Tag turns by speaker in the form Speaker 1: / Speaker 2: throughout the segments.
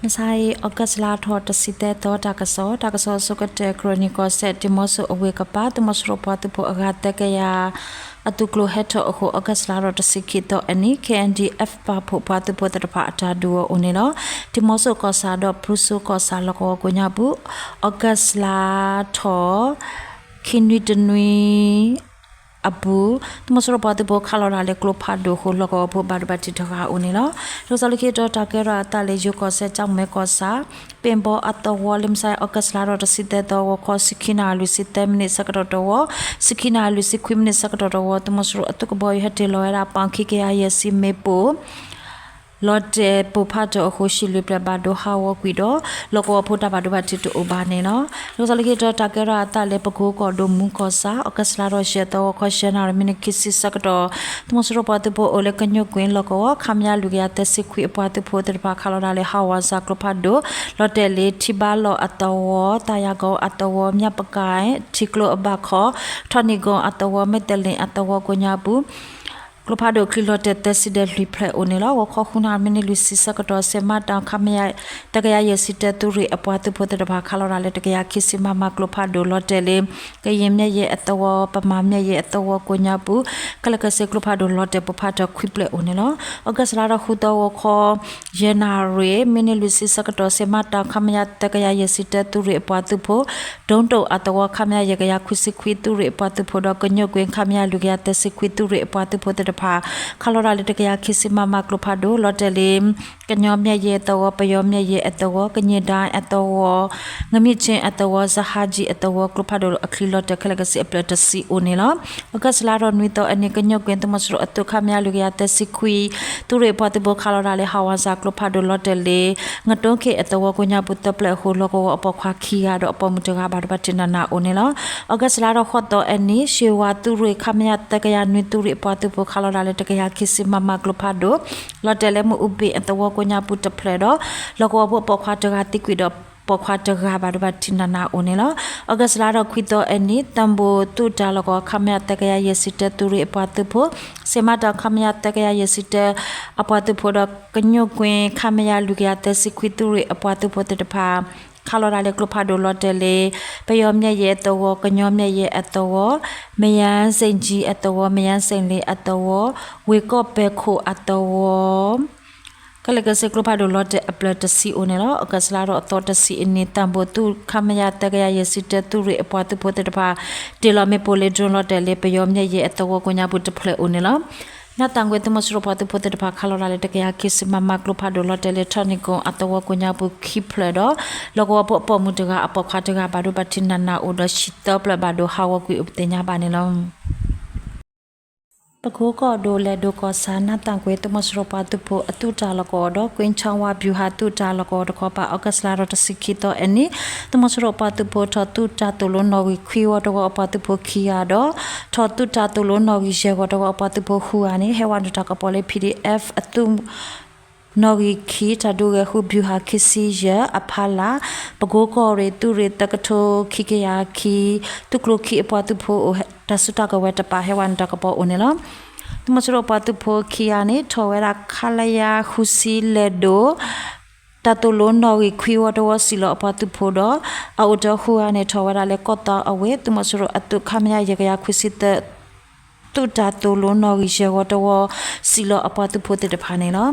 Speaker 1: ไม่ใช่ออกัสลาทอตสิเตตอตากะซอสุกเตครอนิโกเซติมอสอเวกปาตมอสโรปาตุโพอากาเตกยาอตุกโลเฮตโอโคออกัสลารอตสิกิโตอันนี้ KNDF ปาโพปาตุโพตระปาตาดัวอุเนโลติมอสกอซาดอพรุสุกอซาลกอกุญาบุออกัสลาทอคินวิดนุยအဘူတမစရပါတဘခါလာလေကလဖာဒိုခိုလကောဘဘာဘတိတခါဦးနေလောရိုဆလကေတော့တာကရတာလေယုကောဆက်ကြောင့်မဲကောစာပင်ပေါ်အတဝလမ်ဆိုင်အော့ကစလာရစစ်တဲ့တော့ခောစခိနာလူစစ်တဲ့မိနစ်စကတော့စခိနာလူစစ်ခွမိနစ်စကတော့တမစရအတုကဘောဟတေလောရာပန်ခိကေယစီမေပိုလော်တေပူဖတ်တော့အခုရှိလူပြပါတော့ဟာဝကွီတော့လောကောဖို့တာပါတော့တိတူဘာနေနော်လောစလကေတော့တာကရတာလေပကိုကောဒုံမူကောစာအကစလာရောရှေတော့ခွရှနာမီနကိစစ်စကတော့တမစရပါတပိုအိုလေကညွကွင်းလောကောခမရလူရတဲ့စစ်ခွေအပွားတဖို့တဲ့ပါခလာလာလေဟာဝါစာကလဖတ်တော့လော်တေလေတိဘာလောအတော်တာယာကောအတော်မြပကိုင်တိကလောအဘခောထနီကောအတော်မက်တလင်အတော်ကိုညာဘူးကလဖာဒိုခီလိုတက်တက်စီဒက်လီဖလက်အိုနေလာဝခခုနာမီနီလူစီစကတော့ဆေမတာခမယတကရရစီတက်သူရီအပွားသူဖို့တဲ့ဘာခလာလာလေတကရခိစီမမကလဖာဒိုလော်တယ်လေကရင်မြရဲ့အတော်ပမာမြရဲ့အတော်ကိုညာဘူးကလကဆေကလဖာဒိုလော်တယ်ပဖာတော့ခွိပလက်အိုနေလာအဂတ်လာရခုတော့ခောယနာရီမီနီလူစီစကတော့ဆေမတာခမယတကရရစီတက်သူရီအပွားသူဖို့ဒုံတော့အတော်ခမယရကရခွစီခွိသူရီအပွားသူဖို့တော့ကညွကွင်းခမယလူကရတက်စီခွိသူရီအပွားသူဖို့တဲ့ဖာခါလိုရာလတကရခိစီမမကလဖာဒိုလော်တယ်လေကညောမြရဲ့တော့ပယောမြရဲ့အတော်ကညဒိုင်းအတော်ငမိချင်းအတော်ဇဟာဂျီအတော်ကလဖာဒိုအခလီလော်တယ်ခလကစီအပလက်တစီအိုနေလောအကစလာရောနွီတော့အနေကညောကွင်းတမစရအတုခမရလူရတဲ့စီခွီသူရေပတ်ဘခါလိုရာလေဟာဝါဇာကလဖာဒိုလော်တယ်လေငတုံးခေအတော်ကိုညာပုတ်တပလက်ဟိုလောကောအပခွာခီရတော့အပမတကဘာဘတင်နာအိုနေလောအကစလာရောခော့တော့အနေရှေဝါသူရေခမရတကရနွီသူရေပတ်ဘခါလိုရာလေတကရခိစီမမကလဖာဒိုလော်တယ်လေမဥပိအတော်ကိုညာပုတ်တပလက်တော့လောကောဘပခွာတကတိကွီတော့ပခွာတကဘာဘတင်နာအိုနေလောအဂစလာတော့ခွီတော့အနေတမ်ဘိုတူတာလောကောခမရတကရရစီတသူရေပတ်ဖို့စေမတာခမရတကရရစီတအပတ်ဖို့တော့ကညွကွင်းခမရလူကရတဲ့စီခွီသူရေအပတ်ဖို့တဖာခါလိုရာလေကလဖာဒိုလော်တယ်လေပယောမြရဲ့တော့ကညောမြရဲ့အတော်မယန်းစိန်ကြီးအတော်မယန်းစိန်လေးအတော်ဝေကော့ပဲခိုအတော်ကလကစကလဖာဒိုလော်တယ်အပလက်တစီအိုနေလောအကစလာတော့အတော်တစီအနေတမ်ဘိုတူခမရတကရရဲ့စစ်တသူရေအပွားသူဖို့တဲ့တပါတေလာမေပိုလေဒရွန်လော်တယ်လေပယောမြရဲ့အတော်ကိုညာဘူးတဖလက်အိုနေလောနာတန်ကွေတမစရပတ်ဖို့တဲ့ဘာခလာလာတဲ့ကရကိစမမကလဖာဒိုလော်တယ်လေထနီကွန်အတော်ကိုညာဘူးခိဖလက်တော့လောကပပမှုတကအပခါတကဘာဒိုဘတင်နာအိုဒရှိတပလဘာဒိုဟာဝကွေဥပတင်ညာပါနေလောပကိုကောဒိုလေဒိုကောဆာနာတန်ကွေတမစရပတ်ဖို့အတူတာလကောတော့ကွင်းချောင်းဝဗျူဟာတူတာလကောတခောပါအောက်ကစလာရတစိခိတော့အနီတမစရပတ်ဖို့ထတူတာတူလုံးနော်ဝီခွီဝတော့အပတ်ဖို့ခီရတော့ထတူတာတူလုံးနော်ဝီရေတော့အပတ်ဖို့ခူအနေဟေဝန္တကပေါ်လေ PDF အတူနော်ဂီခီတဒူရခုဘျူဟာခီစီရအဖလာပကိုကောရီတူရီတကထိုခိကယာခီတုကလုခီအပွားတူဖို့တဆုတကဝဲတပါဟေဝန္တကပေါ်ဦးနေလောတမစရပတ်တူဖို့ခီယာနေထောဝဲရာခလယာခုစီလေဒိုတတူလုံးနော်ဂီခွီဝတော်စီလောအပတ်တူဖို့တော့အော်တခူအနေထောဝဲရာလေကောတာအဝဲတမစရအတုခမယရကယာခုစီတတူတာတူလုံးနော်ဂီရေဝတော်စီလောအပတ်တူဖို့တဲ့ဖာနေလော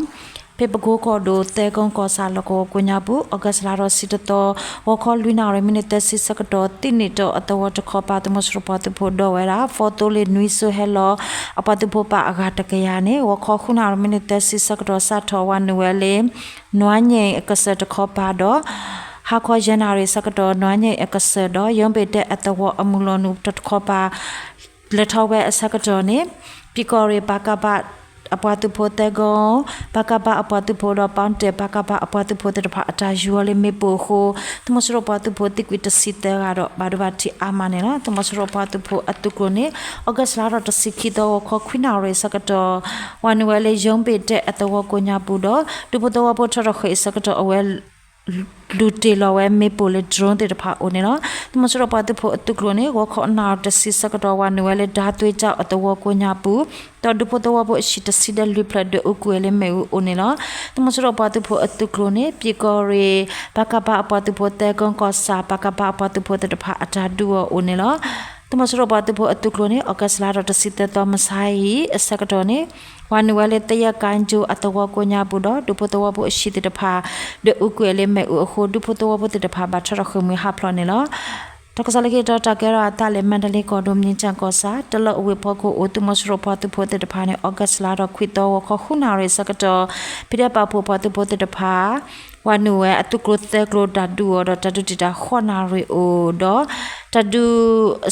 Speaker 1: ပေပကိုကောဒိုတဲကွန်ကောဆာလကိုကိုညာဘူးအဂတ်လာရစီတတော်ဝခေါ်လူနာရမီနစ်တက်စစ်စကတော့တိနိတော့အတော်တခေါ်ပါတမစရပတ်ဖို့တော့ဝဲတာဖော်တိုလေးနွီဆိုဟဲလောအပတ်ဖို့ပါအဂတ်တကရနေဝခေါ်ခုနာရမီနစ်တက်စစ်စကတော့စထောဝနွယ်လေနွားငိန်အကဆတခေါ်ပါတော့ဟာခေါ်ဂျန်နာရီစကတော့နွားငိန်အကဆတော့ယုံပေတဲ့အတော်အမူလောနုတခေါ်ပါလက်ထောက်ပဲအစကတော့နေပီကောရီပါကပါအပွားသူဖို့တဲ့ကောဘကဘာအပွားသူဖို့တော့ပန်းတဲ့ဘကဘာအပွားသူဖို့တဲ့ဖာအတာယူလေးမေပိုခိုတမစရပွားသူဖို့တိကွီတစီတဲ့ကတော့ဘာဒဘာတီအာမနေနော်တမစရပွားသူဖို့အတုကိုနေဩဂတ်လာတော့တစီခီတော့ခခွိနာရဲစကတော့ဝန်ဝဲလေးယုံပေတဲ့အတော်ကိုညာပူတော့ဒီဖို့တော့ဖို့ထရခေစကတော့အဝဲ လူတေလောဝဲမေပိုလေဒရွန်တေတဖာအိုနေနော်တမစရပါတဖို့အတုကလိုနေဝခေါနာတစီစကတော့ဝနဝဲလေဓာသွေးကြောက်အတဝကိုညာပူတော်ဒုဖို့တော်ဖို့ရှိတစီဒလူပလဒအကွေလေမေဦးအိုနေနော်တမစရပါတဖို့အတုကလိုနေပြေကောရီဘကဘာအပတဖို့တဲကွန်ကောစာဘကဘာအပတဖို့တဖာအတာဒူအိုနေနော်တမစရပါတဖို့အတုကလိုနေအော့ဂတ်လာတော့တစီတဲတော်မဆိုင်အစကတော့နေဝနဝဲလေတရကန်ဂျူအတဝကိုညာပူတော့ဒုဖို့တော်ဖို့ရှိတဖာဒအကွေလေမေဦးအခုဒုဖို့တော်ဖို့တဖာဘာထရခုမဟာဖလနေနော်တကစားလေတော့တကရအတလေမန္တလေးကောဒိုမြင့်ချန်ကောစာတလအဝေဖို့ကိုအိုတမစရပါတဖို့တဖာနေအော့ဂတ်လာတော့ခွီတော့ခခုနာရေစကတော့ပြတဲ့ပါဖို့ပေါ်တဖို့တဖာဝနဝဲအတုကရတဲ့ကရဒဒူတော့တဒူတခေါနာရီအိုတော့တဒူ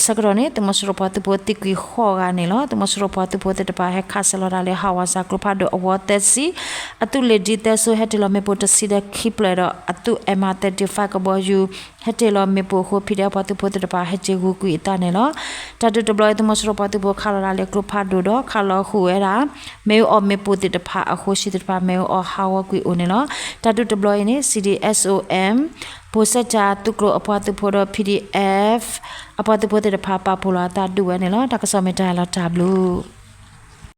Speaker 1: စကရနေတမစရပတ်ပိုတိကွေခေါကနေလောတမစရပတ်ပိုတပဟက်ခါဆလရလေဟာဝါစာကရဖဒအဝတက်စီအတုလေဒီတက်ဆိုဟက်တလမေပိုတစီဒခိပလရအတုအမ35ကဘောယူဟက်တလမေပိုခိုဖိဒပတ်ပိုတပဟက်ချေဂူကွေတနေလောတဒူတဘလတမစရပတ်ပိုခါရလေကရဖဒတော့ခါလခုဝဲတာမေအောမေပိုတပအခုရှိတပမေအောဟာဝကွေအိုနေလောတဒူတဘလနေ CDSOM ပိုစကြတုကရအပွားတဖို့တော့ PDF အပွားတဖို့တဲ့ဖာပါပူလာတာဒူဝဲနေလောတကစမေတာလာတာဘလူး